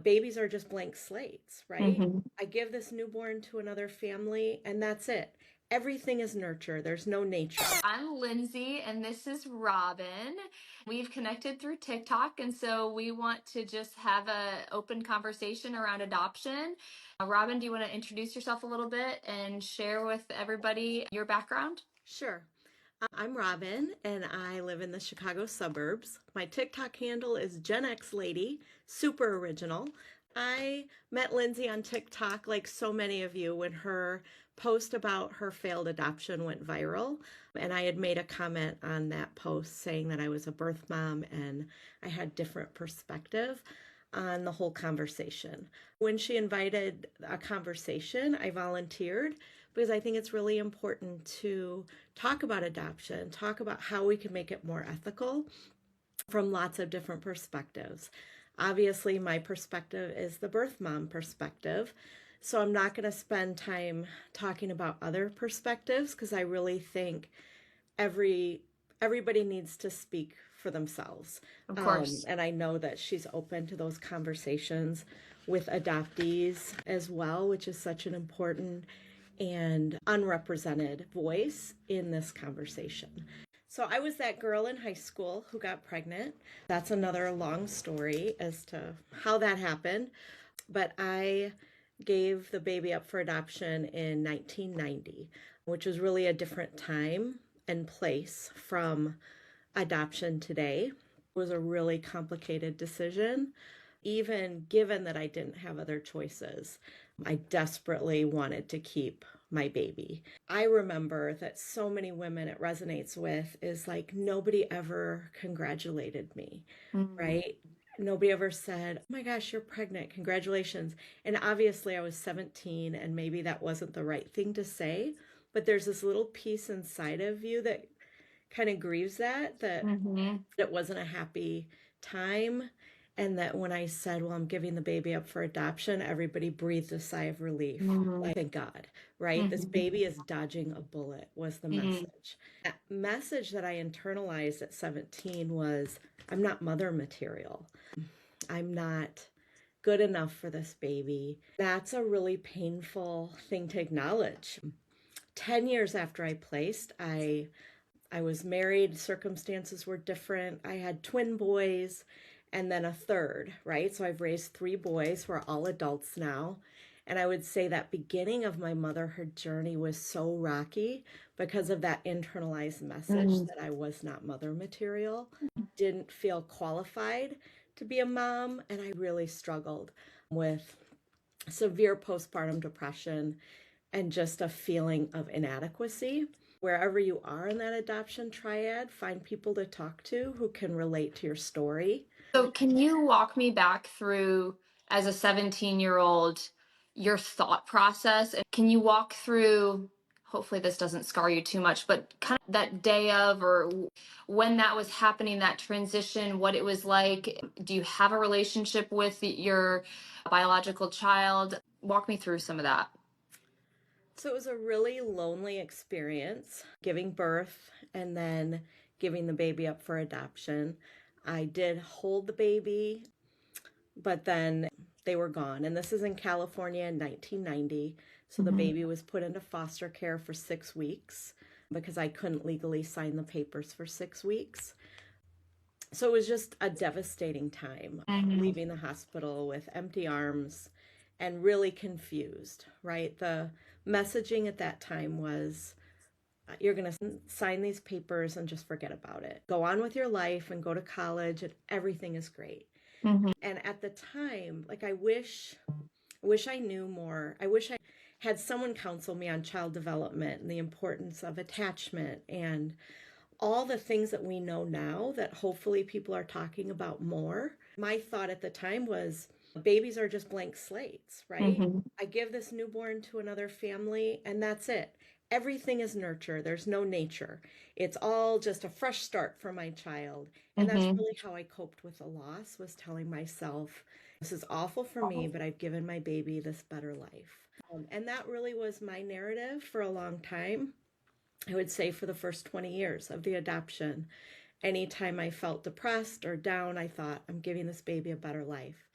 Babies are just blank slates, right? Hmm. I give this newborn to another family and that's it. Everything is nurture. There's no nature. I'm Lindsay and this is Robin. We've connected through TikTok, and so we want to just have a open conversation around adoption. Robin, do you want to introduce yourself a little bit and share with everybody your background? Sure. I'm Robin and I live in the Chicago suburbs. My TikTok handle is Gen X Lady, super original. I met Lindsay on TikTok, like so many of you, when her post about her failed adoption went viral. And I had made a comment on that post saying that I was a birth mom and I had different perspective on the whole conversation. When she invited a conversation, I volunteered because I think it's really important to talk about adoption, talk about how we can make it more ethical from lots of different perspectives. Obviously, my perspective is the birth mom perspective. So I'm not going to spend time talking about other perspectives because I really think everybody needs to speak for themselves. Of course. And I know that she's open to those conversations with adoptees as well, which is such an important and unrepresented voice in this conversation. So I was that girl in high school who got pregnant. That's another long story as to how that happened. But I gave the baby up for adoption in 1990, which was really a different time and place from adoption today. It was a really complicated decision. Even given that I didn't have other choices, I desperately wanted to keep my baby. I remember that so many women it resonates with is like nobody ever congratulated me, Mm. right? Nobody ever said, "Oh my gosh, you're pregnant. Congratulations." And obviously, I was 17, and maybe that wasn't the right thing to say. But there's this little piece inside of you that kind of grieves that Hmm. it wasn't a happy time. And that when I said, well, I'm giving the baby up for adoption, everybody breathed a sigh of relief. Hmm. Like, thank God, right? This Hmm. baby is dodging a bullet, was the Hmm. message. That message that I internalized at 17 was I'm not mother material. I'm not good enough for this baby. That's a really painful thing to acknowledge. 10 years after I placed, I was married, circumstances were different. I had twin boys and then a third, right? So I've raised three boys who are all adults now. And I would say that beginning of my motherhood journey was so rocky because of that internalized message Hmm. that I was not mother material, didn't feel qualified to be a mom, and I really struggled with severe postpartum depression and just a feeling of inadequacy. Wherever you are in that adoption triad, find people to talk to who can relate to your story. So, can you walk me back through, as a 17-year-old, your thought process? And can you walk through, hopefully, this doesn't scar you too much, but kind of that day of or when that was happening, that transition, what it was like? Do you have a relationship with your biological child? Walk me through some of that. So it was a really lonely experience giving birth and then giving the baby up for adoption. I did hold the baby, but then they were gone. And this is in California in 1990. So the Hmm. baby was put into foster care for 6 weeks because I couldn't legally sign the papers for 6 weeks. So it was just a devastating time Hmm. leaving the hospital with empty arms and really confused, right? The messaging at that time was you're going to sign these papers and just forget about it. Go on with your life and go to college and everything is great. Hmm. And at the time, like I wish I knew more. I wish I had someone counsel me on child development and the importance of attachment and all the things that we know now that hopefully people are talking about more. My thought at the time was babies are just blank slates, right? Hmm. I give this newborn to another family and that's it. Everything is nurture. There's no nature. It's all just a fresh start for my child. And that's Hmm. really how I coped with the loss was telling myself, this is awful for me, but I've given my baby this better life. And that really was my narrative for a long time. I would say for the first 20 years of the adoption. Anytime I felt depressed or down, I thought, I'm giving this baby a better life.